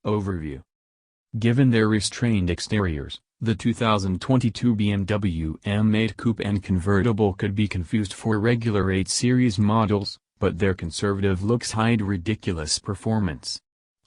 Overview. Given their restrained exteriors, the 2022 BMW M8 Coupe and convertible could be confused for regular 8 Series models, but their conservative looks hide ridiculous performance.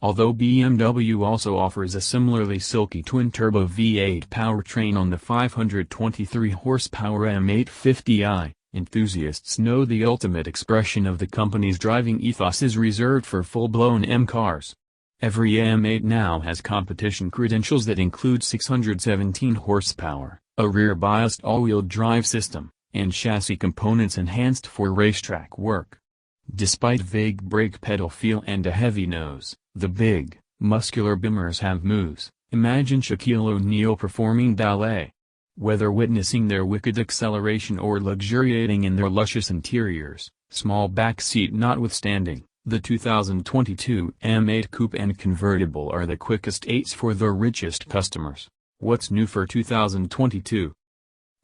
Although BMW also offers a similarly silky twin-turbo V8 powertrain on the 523 horsepower M850i, enthusiasts know the ultimate expression of the company's driving ethos is reserved for full-blown M cars. Every M8 now has competition credentials that include 617 horsepower, a rear-biased all-wheel drive system, and chassis components enhanced for racetrack work. Despite vague brake pedal feel and a heavy nose, the big, muscular Beamers have moves. Imagine Shaquille O'Neal performing ballet. Whether witnessing their wicked acceleration or luxuriating in their luscious interiors, small backseat notwithstanding, the 2022 M8 Coupe and convertible are the quickest 8s for the richest customers. What's new for 2022?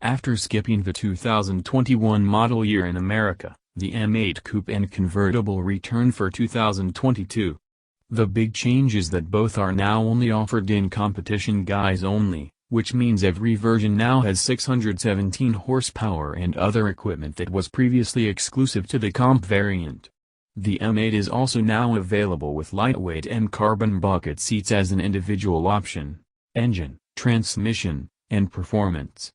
After skipping the 2021 model year in America, the M8 Coupe and convertible return for 2022. The big change is that both are now only offered in competition guise only, which means every version now has 617 horsepower and other equipment that was previously exclusive to the comp variant. The M8 is also now available with lightweight and carbon bucket seats as an individual option, engine, transmission, and performance.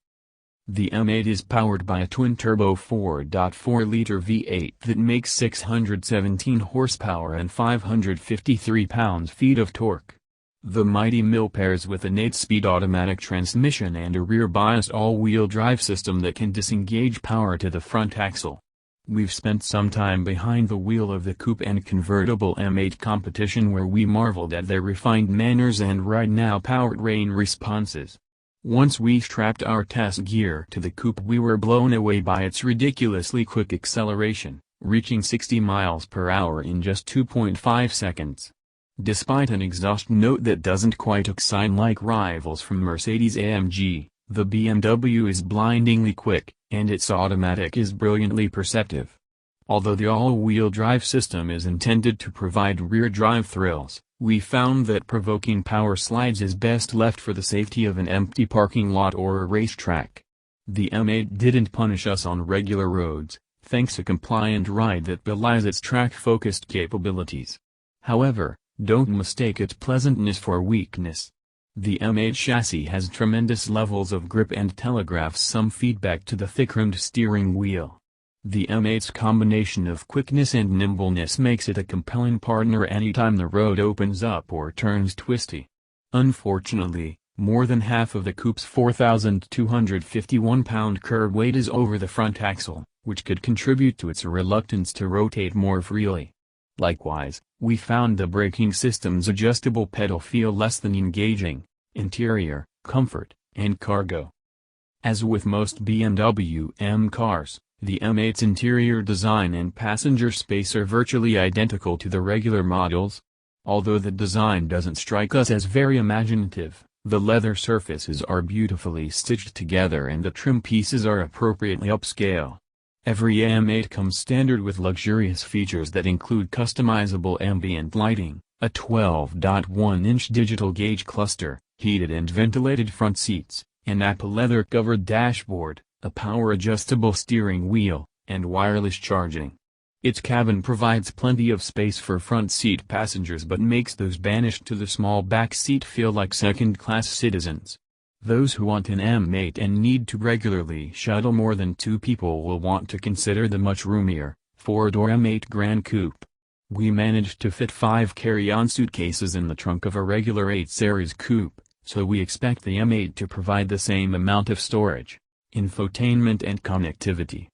The M8 is powered by a twin-turbo 4.4-liter V8 that makes 617 horsepower and 553 pound-feet of torque. The mighty mill pairs with an 8-speed automatic transmission and a rear-biased all-wheel drive system that can disengage power to the front axle. We've spent some time behind the wheel of the coupe and convertible M8 competition where we marveled at their refined manners and ride-now powertrain responses. Once we strapped our test gear to the coupe, we were blown away by its ridiculously quick acceleration, reaching 60 miles per hour in just 2.5 seconds. Despite an exhaust note that doesn't quite excite like rivals from Mercedes-AMG, the BMW is blindingly quick, and its automatic is brilliantly perceptive. Although the all-wheel drive system is intended to provide rear drive thrills, we found that provoking power slides is best left for the safety of an empty parking lot or a racetrack. The M8 didn't punish us on regular roads, thanks to a compliant ride that belies its track-focused capabilities. However, don't mistake its pleasantness for weakness. The M8 chassis has tremendous levels of grip and telegraphs some feedback to the thick-rimmed steering wheel. The M8's combination of quickness and nimbleness makes it a compelling partner anytime the road opens up or turns twisty. Unfortunately, more than half of the coupe's 4,251-pound curb weight is over the front axle, which could contribute to its reluctance to rotate more freely. Likewise, we found the braking system's adjustable pedal feel less than engaging. Interior, comfort, and cargo. As with most BMW M cars, the M8's interior design and passenger space are virtually identical to the regular models. Although the design doesn't strike us as very imaginative, the leather surfaces are beautifully stitched together and the trim pieces are appropriately upscale. Every M8 comes standard with luxurious features that include customizable ambient lighting, a 12.1-inch digital gauge cluster, heated and ventilated front seats, an Apple leather-covered dashboard, a power-adjustable steering wheel, and wireless charging. Its cabin provides plenty of space for front-seat passengers but makes those banished to the small back seat feel like second-class citizens. Those who want an M8 and need to regularly shuttle more than 2 people will want to consider the much roomier, 4-door M8 Gran Coupe. We managed to fit 5 carry-on suitcases in the trunk of a regular 8 Series coupe, so we expect the M8 to provide the same amount of storage, infotainment and connectivity.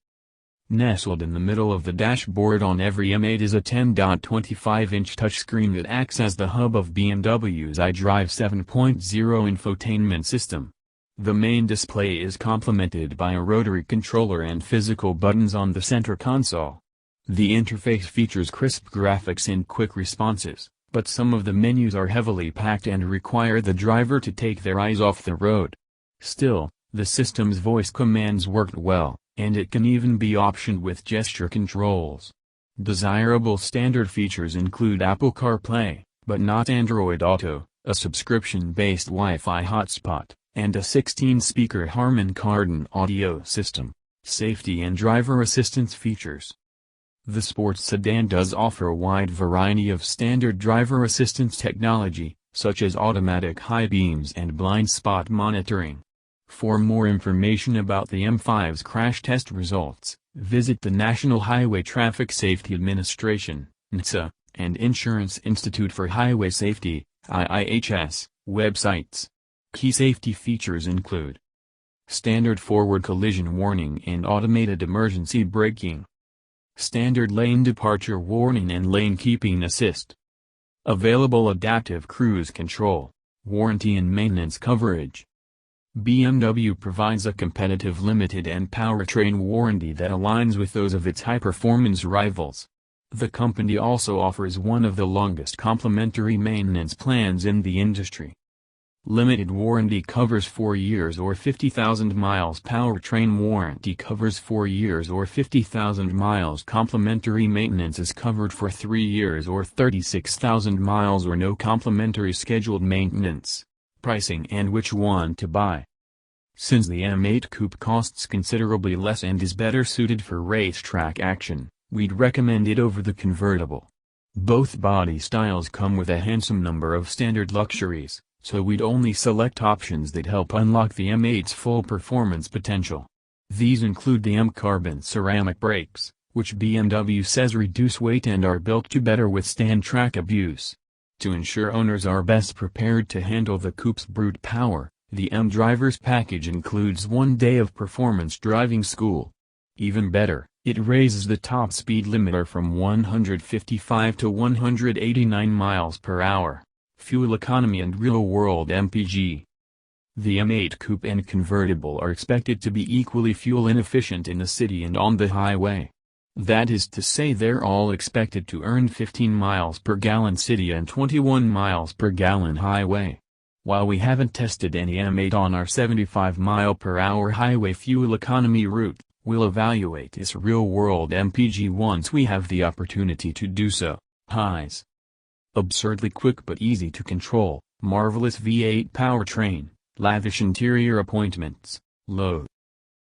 Nestled in the middle of the dashboard on every M8 is a 10.25-inch touchscreen that acts as the hub of BMW's iDrive 7.0 infotainment system. The main display is complemented by a rotary controller and physical buttons on the center console. The interface features crisp graphics and quick responses, but some of the menus are heavily packed and require the driver to take their eyes off the road. Still, the system's voice commands worked well, and it can even be optioned with gesture controls. Desirable standard features include Apple CarPlay, but not Android Auto, a subscription-based Wi-Fi hotspot, and a 16-speaker Harman Kardon audio system. Safety and driver assistance features. The sports sedan does offer a wide variety of standard driver assistance technology, such as automatic high beams and blind spot monitoring. For more information about the M5's crash test results, visit the National Highway Traffic Safety Administration (NHTSA) and Insurance Institute for Highway Safety (IIHS) websites. Key safety features include standard forward collision warning and automated emergency braking, standard lane departure warning and lane keeping assist, available adaptive cruise control, warranty and maintenance coverage. BMW provides a competitive limited and powertrain warranty that aligns with those of its high-performance rivals. The company also offers one of the longest complimentary maintenance plans in the industry. Limited warranty covers 4 years or 50,000 miles. Powertrain warranty covers 4 years or 50,000 miles. Complimentary maintenance is covered for 3 years or 36,000 miles or no complimentary scheduled maintenance. Pricing and which one to buy. Since the M8 Coupe costs considerably less and is better suited for racetrack action, we'd recommend it over the convertible. Both body styles come with a handsome number of standard luxuries, so we'd only select options that help unlock the M8's full performance potential. These include the M-Carbon ceramic brakes, which BMW says reduce weight and are built to better withstand track abuse. To ensure owners are best prepared to handle the coupe's brute power, the M Driver's package includes 1 day of performance driving school. Even better, it raises the top speed limiter from 155 to 189 miles per hour. Fuel economy and real-world MPG. The M8 Coupe and convertible are expected to be equally fuel inefficient in the city and on the highway. That is to say they're all expected to earn 15 miles per gallon city and 21 miles per gallon highway. While we haven't tested any M8 on our 75-mile-per-hour highway fuel economy route, we'll evaluate its real-world MPG once we have the opportunity to do so. Highs. Absurdly quick but easy to control, marvelous V8 powertrain, lavish interior appointments, low.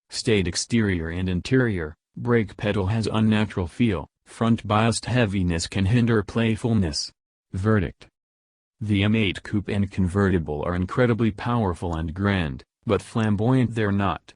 Staid exterior and interior, brake pedal has unnatural feel, front biased heaviness can hinder playfulness. Verdict. The M8 Coupe and convertible are incredibly powerful and grand, but flamboyant they're not.